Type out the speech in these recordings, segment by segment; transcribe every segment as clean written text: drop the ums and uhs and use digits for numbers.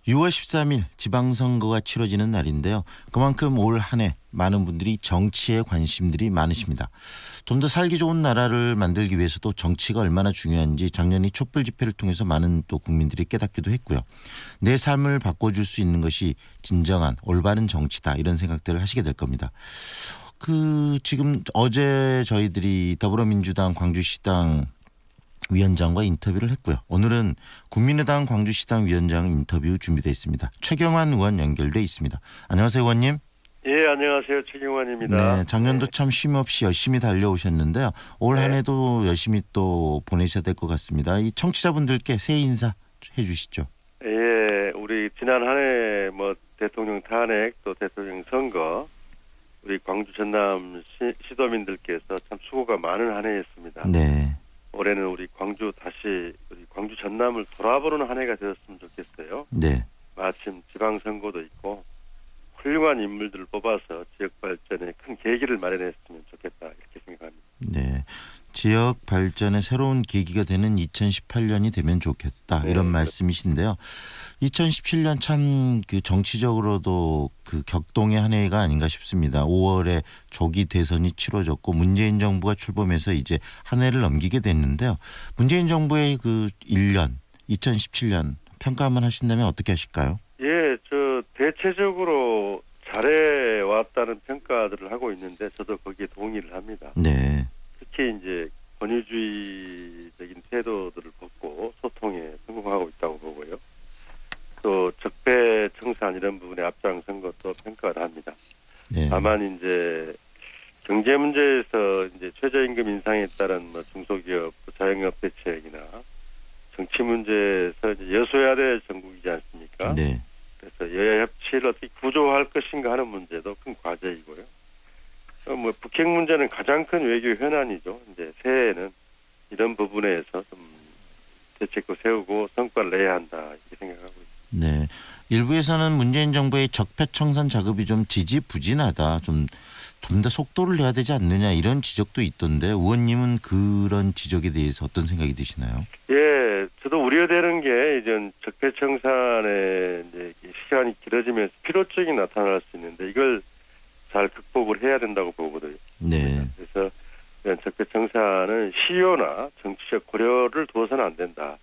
6월 13일 지방선거가 치러지는 날인데요. 그만큼 올 한 해 많은 분들이 정치에 관심들이 많으십니다. 좀 더 살기 좋은 나라를 만들기 위해서도 정치가 얼마나 중요한지 작년에 촛불 집회를 통해서 많은 또 국민들이 깨닫기도 했고요. 내 삶을 바꿔줄 수 있는 것이 진정한 올바른 정치다 이런 생각들을 하시게 될 겁니다. 지금 어제 저희들이 더불어민주당 광주시당 위원장과 인터뷰를 했고요. 오늘은 국민의당 광주시당 위원장 인터뷰 준비되어 있습니다. 최경환 의원 연결돼 있습니다. 안녕하세요, 의원님. 예, 안녕하세요. 최경환입니다. 네, 작년도 참 쉼 없이 열심히 달려오셨는데요. 올 한 해도 열심히 또 보내셔야 될 것 같습니다. 이 청취자분들께 새해 인사 해주시죠. 예, 우리 지난 한 해 대통령 탄핵 또 대통령 선거 우리 광주 전남 시도민들께서 참 수고가 많은 한 해였습니다. 네. 올해는 우리 광주 전남을 돌아보는 한 해가 되었으면 좋겠어요. 네. 마침 지방선거도 있고 훌륭한 인물들을 뽑아서 지역 발전에 큰 계기를 마련했으면 좋겠다 이렇게 생각합니다. 네. 지역 발전의 새로운 계기가 되는 2018년이 되면 좋겠다 이런 말씀이신데요. 2017년 참 정치적으로도 격동의 한 해가 아닌가 싶습니다. 5월에 조기 대선이 치러졌고 문재인 정부가 출범해서 이제 한 해를 넘기게 됐는데요. 문재인 정부의 1년 2017년 평가 한번 하신다면 어떻게 하실까요? 예, 대체적으로 잘해왔다는 평가들을 하고 있는데 저도 거기에 동의를 합니다. 네. 특히 이제 권위주의적인 태도들을 벗고 소통에 성공하고 있다고 보고요. 또 적폐청산 이런 부분에 앞장선 것도 평가를 합니다. 네. 다만 이제 경제 문제에서 이제 최저임금 인상에 따른 중소기업, 자영업 대책이나 정치 문제에서 이제 여소야대 전국이지 않습니까? 네. 그래서 여야 협치를 어떻게 구조화할 것인가 하는 문제도 큰 과제이고요. 북핵 문제는 가장 큰 외교 현안이죠. 이제 새해에는 이런 부분에서 좀 대책도 세우고 성과를 내야 한다 이렇게 생각하고 있습니다. 네, 일부에서는 문재인 정부의 적폐청산 작업이 좀 지지부진하다, 좀 더 속도를 내야 되지 않느냐 이런 지적도 있던데 의원님은 그런 지적에 대해서 어떤 생각이 드시나요? 예, 저도 우려되는 게 이제 적폐청산의 이제 시간이 길어지면서 필요성이 나타날 수 있는데 이걸 잘 극복을 해야 된다고 보거든요. 네. 그래서 적폐청산은 시효나 정치적 고려를 두어서는 안 된다.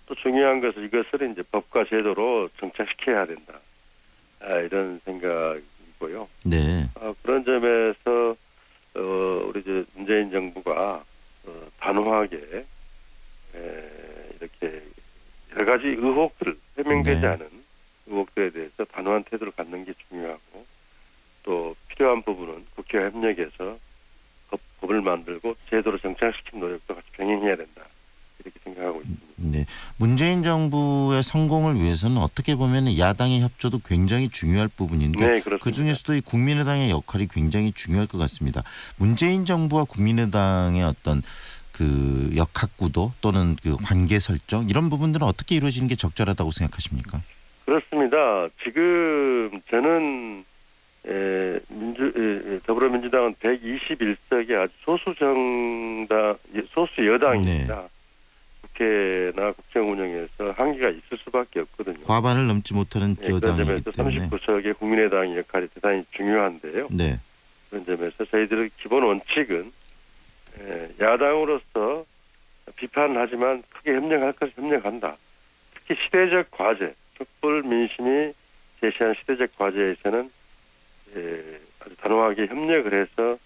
또 중요한 것은 이것을 이제 법과 제도로 정착시켜야 된다. 이런 생각이고요. 네. 그런 점에서 우리 이제 문재인 정부가 단호하게 이렇게 여러 가지 의혹들 해명되지 않은 의혹들에 대해서 단호한 태도를 갖는 게 중요하고 또 필요한 부분은 국회와 협력해서 법을 만들고 제도로 정착시킨 노력도 같이 병행해야 된다. 이렇게 생각하고 있습니다. 네, 문재인 정부의 성공을 위해서는 어떻게 보면 야당의 협조도 굉장히 중요할 부분인데 네, 그중에서도 이 국민의당의 역할이 굉장히 중요할 것 같습니다. 문재인 정부와 국민의당의 어떤 역학구도 또는 관계 설정 이런 부분들은 어떻게 이루어지는 게 적절하다고 생각하십니까? 그렇습니다. 지금 저는 더불어민주당은 121석의 아주 소수 여당입니다. 네. 국회나 국정 운영에서 한계가 있을 수밖에 없거든요. 과반을 넘지 못하는 여당이기 때문에. 그런 점에서 39석의 국민의당의 역할이 대단히 중요한데요. 네. 그런 점에서 저희들의 기본 원칙은 야당으로서 비판을 하지만 크게 협력할 것은 협력한다. 특히 시대적 과제, 촛불 민심이 제시한 시대적 과제에서는 아주 단호하게 협력을 해서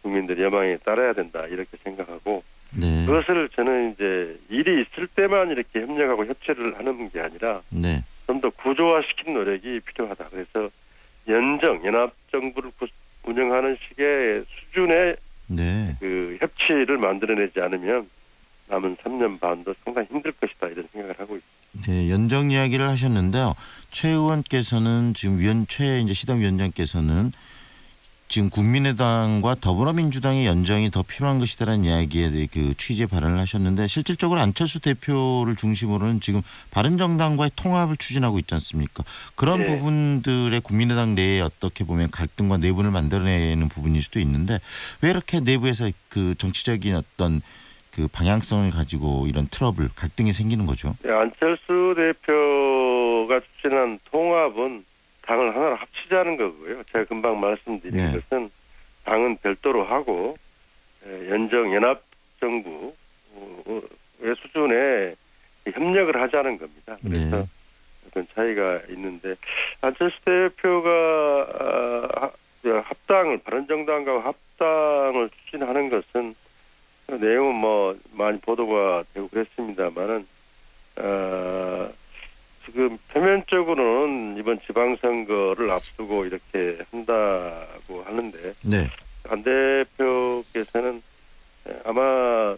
국민들의 여망에 따라야 된다 이렇게 생각하고 네. 그것을 저는 이제 일이 있을 때만 이렇게 협력하고 협치를 하는 게 아니라 네. 좀 더 구조화시킨 노력이 필요하다. 그래서 연합정부를 운영하는 식의 수준의 협치를 만들어내지 않으면 남은 3년 반도 상당히 힘들 것이다 이런 생각을 하고 있습니다. 네, 연정 이야기를 하셨는데요. 최 의원께서는 지금 최 시당 위원장께서는 지금 국민의당과 더불어민주당의 연정이 더 필요한 것이다라는 이야기에 대해 취지의 발언을 하셨는데 실질적으로 안철수 대표를 중심으로는 지금 바른정당과의 통합을 추진하고 있지 않습니까? 그런 부분들의 국민의당 내에 어떻게 보면 갈등과 내분을 만들어내는 부분일 수도 있는데 왜 이렇게 내부에서 정치적인 어떤 그 방향성을 가지고 이런 트러블, 갈등이 생기는 거죠. 네, 안철수 대표가 추진한 통합은 당을 하나로 합치자는 거고요. 제가 금방 말씀드린 네. 것은 당은 별도로 하고 연정 연합정부의 수준에 협력을 하자는 겁니다. 그래서 네. 어떤 차이가 있는데 안철수 대표가 합당을 바른정당과 합당을 추진하는 것은 내용은 뭐 많이 보도가 되고 그랬습니다만은 지금 표면적으로는 이번 지방선거를 앞두고 이렇게 한다고 하는데 네. 안 대표께서는 아마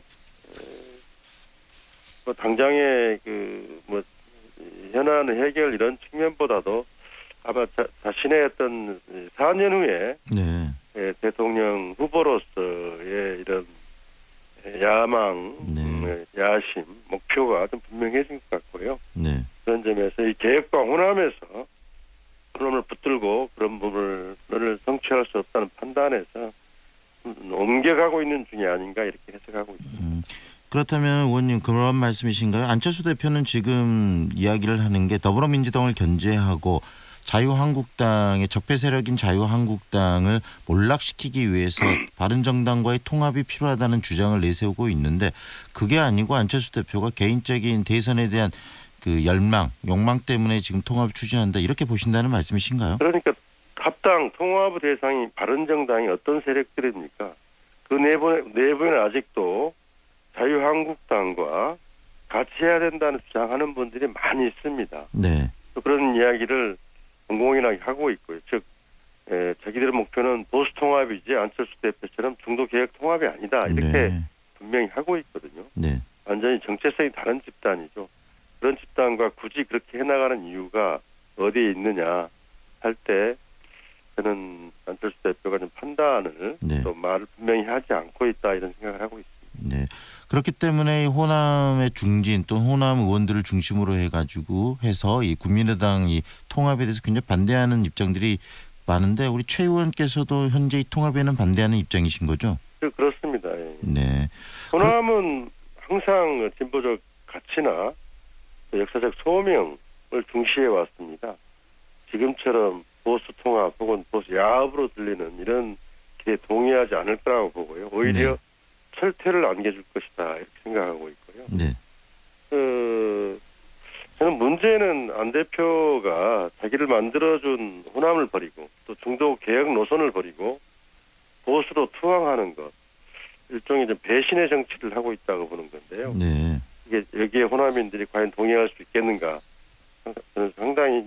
뭐 당장의 그 현안 해결 이런 측면보다도 아마 자신의 어떤 4년 후에 네. 대통령 후보로서의 이런 야망, 네. 야심, 목표가 좀 분명해진 것 같고요. 네. 그런 점에서 이 개혁과 호남에서 호남을 붙들고 그런 부분을 성취할 수 없다는 판단에서 옮겨가고 있는 중이 아닌가 이렇게 해석하고 있습니다. 그렇다면 의원님 그런 말씀이신가요? 안철수 대표는 지금 이야기를 하는 게 더불어민주당을 견제하고 자유한국당의 적폐 세력인 자유한국당을 몰락시키기 위해서 바른정당과의 통합이 필요하다는 주장을 내세우고 있는데 그게 아니고 안철수 대표가 개인적인 대선에 대한 그 열망, 욕망 때문에 지금 통합을 추진한다 이렇게 보신다는 말씀이신가요? 그러니까 합당 통합의 대상이 바른정당이 어떤 세력들입니까? 그 내부에는 아직도 자유한국당과 같이 해야 된다는 주장하는 분들이 많이 있습니다. 네. 또 그런 이야기를 공공연하게 하고 있고요. 즉 자기들의 목표는 보수 통합이지 안철수 대표처럼 중도 개혁 통합이 아니다. 이렇게 네. 분명히 하고 있거든요. 네. 완전히 정체성이 다른 집단이죠. 그런 집단과 굳이 그렇게 해나가는 이유가 어디에 있느냐 할 때 저는 안철수 대표가 좀 판단을 네. 또 말을 분명히 하지 않고 있다 이런 생각을 하고 있습니다. 네. 그렇기 때문에 호남의 중진 또 호남 의원들을 중심으로 해가지고 해서 이 국민의당 이 통합에 대해서 굉장히 반대하는 입장들이 많은데 우리 최 의원께서도 현재 이 통합에는 반대하는 입장이신 거죠? 그렇습니다. 예. 네. 호남은 항상 진보적 가치나 또 역사적 소명을 중시해 왔습니다. 지금처럼 보수 통합 혹은 보수 야합으로 들리는 이런 길에 동의하지 않을 거라고 보고요. 오히려 네. 철퇴를 안겨줄 것이다 이렇게 생각하고 있고요. 네. 저는 문제는 안 대표가 자기를 만들어준 호남을 버리고 또 중도 개혁 노선을 버리고 보수로 투항하는 것 일종의 좀 배신의 정치를 하고 있다고 보는 건데요. 네. 이게 여기에 호남인들이 과연 동의할 수 있겠는가? 저는 상당히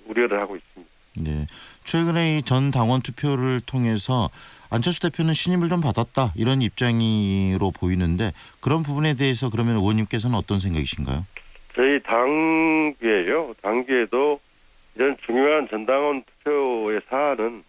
우려를 하고 있습니다. 네. 최근에 이 전 당원 투표를 통해서 안철수 대표는 신임을 좀 받았다 이런 입장으로 보이는데 그런 부분에 대해서 그러면 의원님께서는 어떤 생각이신가요? 저희 당규에요. 당규에도 이런 중요한 전당원 투표의 사안은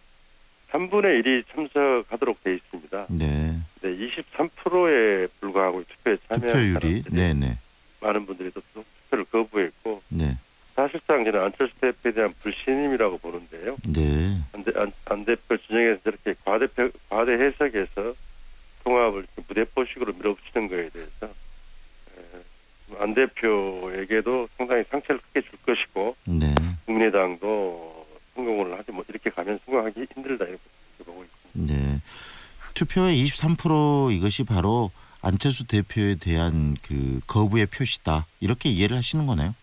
3분의 1이 참석하도록 돼 있습니다. 네. 네, 23%에 불과하고 투표에 참여한 투표율이 네네. 많은 분들이 또 투표를 거부했고 네. 사실상 저는 안철수 대표에 대한 불신임이라고 보는데요. 네. 안 대표 진영에서 저렇게 과대 해석해서 통합을 무대포식으로 밀어붙이는 거에 대해서 안 대표에게도 상당히 상처를 크게 줄 것이고 네. 국민의당도 성공을 하지 뭐 이렇게 가면 성공하기 힘들다 이렇게 보고 있습니다. 네. 투표의 23% 이것이 바로 안철수 대표에 대한 그 거부의 표시다 이렇게 이해를 하시는 거네요.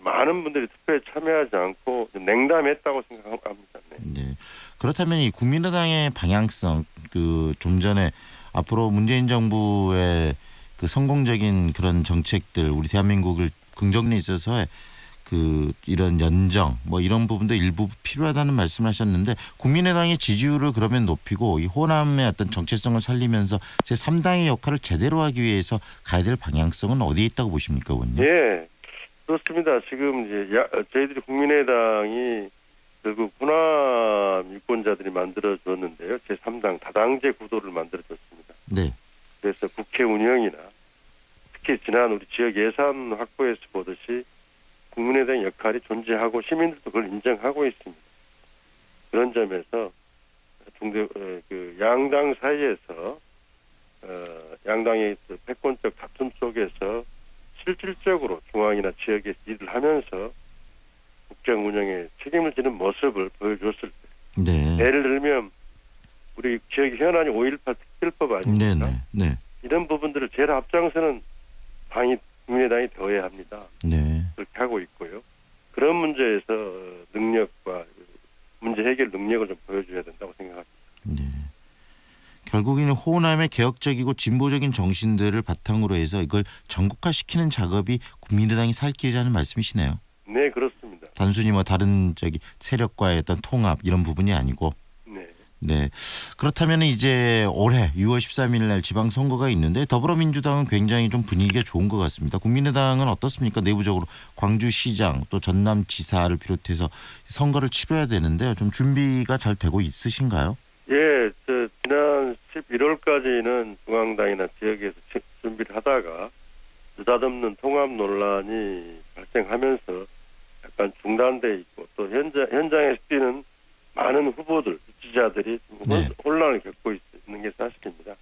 많은 분들이 투표에 참여하지 않고 냉담했다고 생각합니다. 네. 네. 그렇다면 이 국민의당의 방향성 그 좀 전에 앞으로 문재인 정부의 그 성공적인 그런 정책들 우리 대한민국을 긍정에 있어서 그 이런 연정 뭐 이런 부분도 일부 필요하다는 말씀을 하셨는데 국민의당의 지지율을 그러면 높이고 이 호남의 어떤 정체성을 살리면서 제3당의 역할을 제대로 하기 위해서 가야 될 방향성은 어디에 있다고 보십니까, 의원님? 예, 그렇습니다. 지금 이제 저희들이 국민의당이 결국 호남 유권자들이 만들어줬는데요. 제3당 다당제 구도를 만들어줬습니다. 네. 그래서 국회 운영이나 특히 지난 우리 지역 예산 확보에서 보듯이 국민의당 역할이 존재하고 시민들도 그걸 인정하고 있습니다. 그런 점에서 양당 사이에서 양당의 그 패권적 다툼 속에서 실질적으로 중앙이나 지역에서 일을 하면서 국정 운영에 책임을 지는 모습을 보여줬을 때, 네. 예를 들면 우리 지역 현안이 5.18 특별법 아닙니까? 네. 네. 이런 부분들을 제일 앞장서는 당이 국민의당이 되어야 합니다. 네. 그렇게 하고 있고요. 그런 문제에서 능력과 문제 해결 능력을 좀 보여줘야 된다고 생각합니다. 네. 결국에는 호남의 개혁적이고 진보적인 정신들을 바탕으로 해서 이걸 전국화시키는 작업이 국민의당이 살 길이라는 말씀이시네요. 네, 그렇습니다. 단순히 뭐 다른 세력과의 어떤 통합 이런 부분이 아니고. 네. 네. 그렇다면 이제 올해 6월 13일 날 지방선거가 있는데 더불어민주당은 굉장히 좀 분위기가 좋은 것 같습니다. 국민의당은 어떻습니까? 내부적으로 광주시장 또 전남지사를 비롯해서 선거를 치러야 되는데요. 좀 준비가 잘 되고 있으신가요? 예, 지난 11월까지는 중앙당이나 지역에서 준비를 하다가 느닷없는 통합 논란이 발생하면서 약간 중단돼 있고 또 현장에서 뛰는 많은 후보들, 지지자들이 네. 혼란을 겪고 있는 게 사실입니다.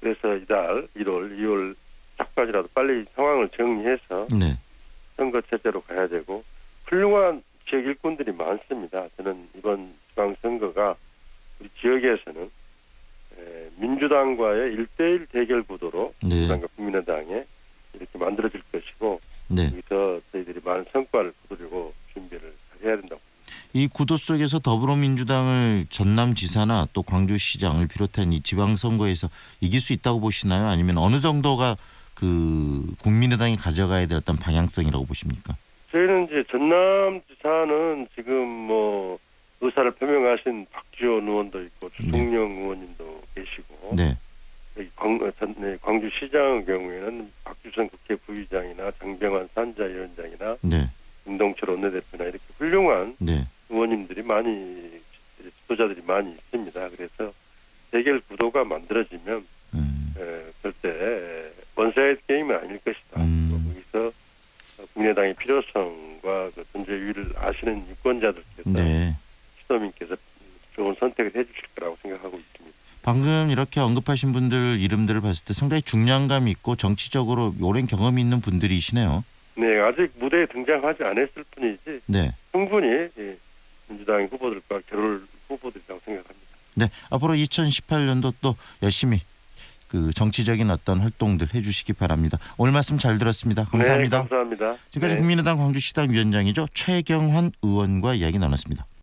그래서 이달 1월, 2월 초까지라도 빨리 상황을 정리해서 네. 선거 체제로 가야 되고 훌륭한 지역 일꾼들이 많습니다. 저는 이번 지방선거가 우리 지역에서는 민주당과의 1대1 대결 구도로 네. 민주당과 국민의당에 이렇게 만들어질 것이고 네. 여기서 저희들이 많은 성과를 거두려고 준비를 해야 된다고. 이 구도 속에서 더불어민주당을 전남지사나 또 광주시장을 비롯한 이 지방선거에서 이길 수 있다고 보시나요? 아니면 어느 정도가 그 국민의당이 가져가야 될 어떤 방향성이라고 보십니까? 저희는 이제 전남지사는 지금 뭐 의사를 표명하신 박지원 의원도 있고 주성영 의원님도 계시고 네. 여기 광주시장의 경우에는 박주선 국회 부의장이나 장병환 산자위원장이나 네. 김동철 원내대표나 이렇게 훌륭한 네. 의원님들이 지도자들이 많이 있습니다. 그래서 대결 구도가 만들어지면 절대 원사이드 게임은 아닐 것이다. 거기서 국민의당의 필요성과 그 존재유의를 아시는 유권자들께서 네. 시도민께서 좋은 선택을 해주실 거라고 생각하고 있습니다. 방금 이렇게 언급하신 분들 이름들을 봤을 때 상당히 중량감 있고 정치적으로 오랜 경험이 있는 분들이시네요. 네, 아직 무대에 등장하지 않았을 뿐이지 네. 충분히 민주당 후보들과 결혼 후보들이라고 생각합니다. 네. 앞으로 2018년도 또 열심히 그 정치적인 어떤 활동들 해주시기 바랍니다. 오늘 말씀 잘 들었습니다. 감사합니다. 네, 감사합니다. 지금까지 네. 국민의당 광주시당 위원장이죠. 최경환 의원과 이야기 나눴습니다.